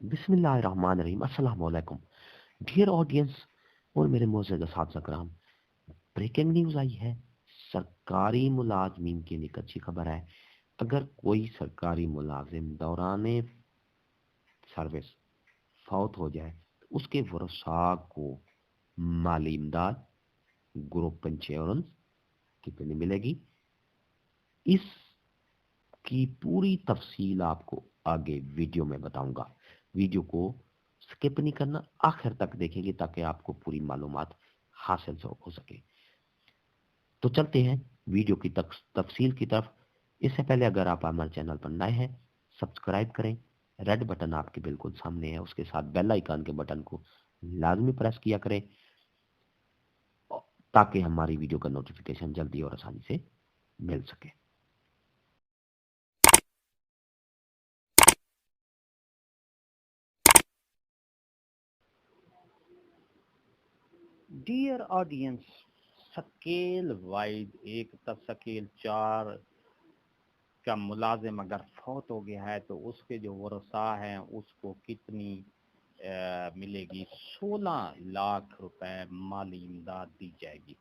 बिस्मिल्लाहिर्रहमानिर्रहीम। अस्सलाम वालेकुम डियर ऑडियंस और मेरे मोअज़्ज़ज़ असहाब कराम। ब्रेकिंग न्यूज़ आई है। सरकारी मुलाजमीन के लिए एक अच्छी खबर है। अगर कोई सरकारी मुलाजिम दौरान सर्विस फौत हो जाए तो उसके वरसा को माली इमदाद ग्रुप इंश्योरेंस कितनी मिलेगी, इसकी पूरी तफसील आपको आगे वीडियो में बताऊंगा। वीडियो को स्किप नहीं करना, आखिर तक देखेंगे ताकि आपको पूरी मालूमात हासिल हो सके। तो चलते हैं वीडियो की तफसील की तरफ। इससे पहले अगर आप हमारे चैनल पर नए हैं, सब्सक्राइब करें। रेड बटन आपके बिल्कुल सामने है, उसके साथ बेल आइकन के बटन को लाजमी प्रेस किया करें ताकि हमारी वीडियो का नोटिफिकेशन जल्दी और आसानी से मिल सके। डियर ऑडियंस, स्केल वाइज एक तक स्केल 4 का मुलाजिम अगर फौत हो गया है तो उसके जो वरसा हैं उसको कितनी मिलेगी। 16 लाख रुपए माली इमदाद दी जाएगी।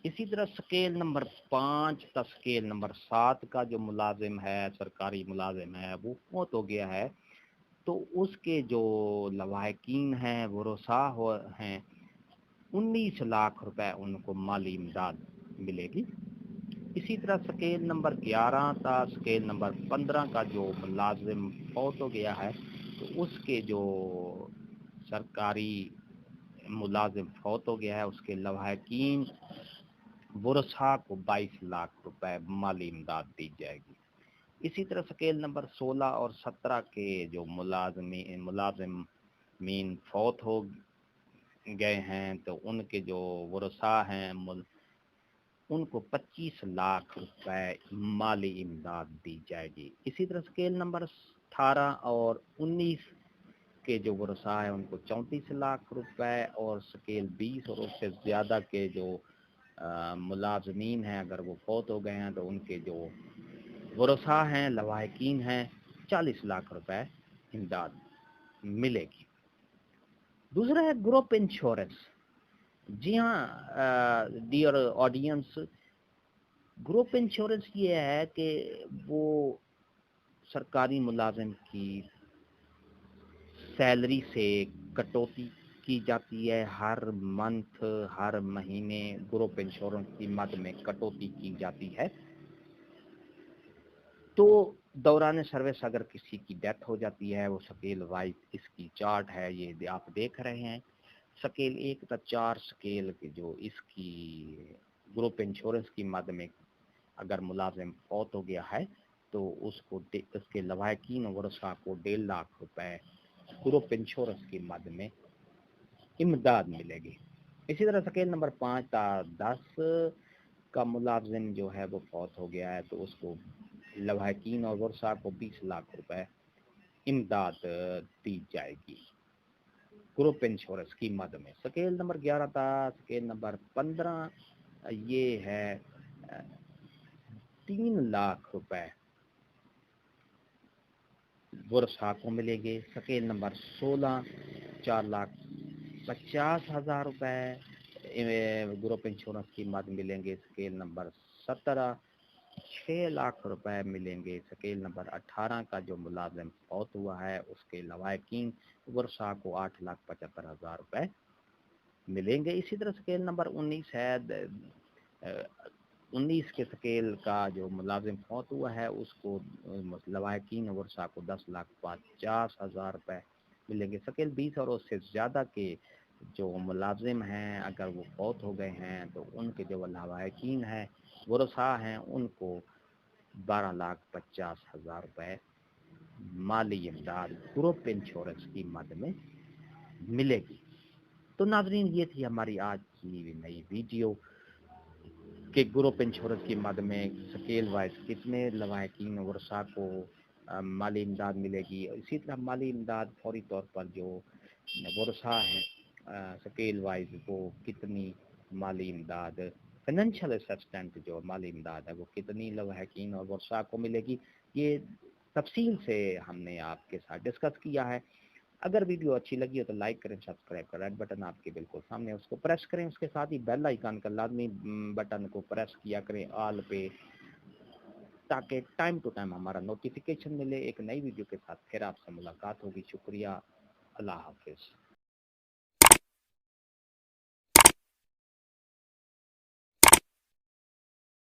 इसी तरह स्केल नंबर 5 का स्केल नंबर 7 का जो मुलाजिम है, सरकारी मुलाजिम है, वो फौत हो गया है तो उसके जो लवाहकीन हैं, वरसा हो हैं, 19 लाख रुपए उनको माली इमदाद मिलेगी। इसी तरह स्केल नंबर 11 था, स्केल नंबर 15 का जो मुलाजिम फौत हो गया है तो उसके जो सरकारी मुलाजिम फौत हो गया है उसके लवाहकीन वरसा को 22 लाख रुपए माली इमदाद दी जाएगी। इसी तरह स्केल नंबर 16 और 17 के जो मुलाजिम मीन फौत हो गए हैं तो उनके जो वरसा हैं उनको 25 लाख रुपए माली इमदाद दी जाएगी। इसी तरह स्केल नंबर 18 और 19 के जो वरसा है उनको 34 लाख रुपए, और स्केल 20 और उससे ज़्यादा के जो मुलाजमीन हैं अगर वो फौत हो गए हैं तो उनके जो वरसा हैं, लवाहकीन हैं, 40 लाख रुपए इमदाद मिलेगी। दूसरा है ग्रुप इंश्योरेंस। जी हाँ डियर ऑडियंस, ग्रुप इंश्योरेंस ये है कि वो सरकारी मुलाजिम की सैलरी से कटौती की जाती है। हर मंथ, हर महीने ग्रुप इंश्योरेंस की मद में कटौती की जाती है। तो दौरान सर्विस अगर किसी की डेथ हो जाती है, वो स्केल वाइज इसकी चार्ट है, ये आप देख रहे हैं। स्केल 1 तक 4 स्केल के जो इसकी ग्रुप इंश्योरेंस की मद में अगर मुलाजिम फौत हो गया है तो उसको उसके लवाहकीन वरसा को 1.5 लाख रुपए ग्रुप इंश्योरेंस की मद में इमदाद मिलेगी। इसी तरह स्केल नंबर 5 था 10 का मुलाजिम जो है वो फौत हो गया है तो उसको लवाहकीन और वरसा को 20 लाख रुपए इमदाद दी जाएगी ग्रुप इंश्योरेंस की मद में। स्केल नंबर 11 था, स्केल नंबर 15 ये है 3 लाख रुपए वरसा को मिलेंगे। स्केल नंबर 16 4,50,000 रुपए ग्रुप इंश्योरेंस की मद मिलेंगे। स्केल नंबर 17 6 लाख रुपए मिलेंगे। स्केल नंबर 18 का जो मुलाजिम फौत हुआ है उसके लवाहकीन वरसा को 8,75,000 रुपए मिलेंगे। इसी तरह स्केल नंबर 19 है 19 के स्केल का जो मुलाजिम फौत हुआ है उसको लवाहकीन वरसा को 10,50,000 रुपए मिलेंगे। स्केल 20 और उससे ज़्यादा के जो मुलाजिम हैं अगर वो फौत हो गए हैं तो उनके जो लवाहकीन हैं, वरसा हैं, उनको 12,50,000 रुपए माली इमदाद ग्रुप इंश्योरेंस की मद में मिलेगी। तो नाजरीन, ये थी हमारी आज की नई वीडियो कि ग्रुप इंश्योरेंस की मद में स्केल वाइज कितने लवाहकीन वरसा को माली इमदाद मिलेगी। इसी तरह माली इमदाद फौरी तौर पर जो वरसा हैं स्केल वाइज वो कितनी माली इमदाद, फाइनेंशियल असिस्टेंट जो माली इमदाद है वो कितनी लवाहकीन और वरसा को मिलेगी। ये تفصیل سے ہم نے آپ کے ساتھ ڈسکس کیا ہے. اگر ویڈیو اچھی لگی ہو تو لائک کریں, سبسکرائب کریں, ریڈ بٹن آپ کے بالکل سامنے اس کو پریس کریں, اس کے ساتھ ہی بیل آئیکن کا لازمی بٹن کو پریس کیا کریں آل پہ, تاکہ ٹائم ٹو ٹائم ہمارا نوٹیفیکیشن ملے. ایک نئی ویڈیو کے ساتھ پھر آپ سے ملاقات ہوگی. شکریہ, اللہ حافظ.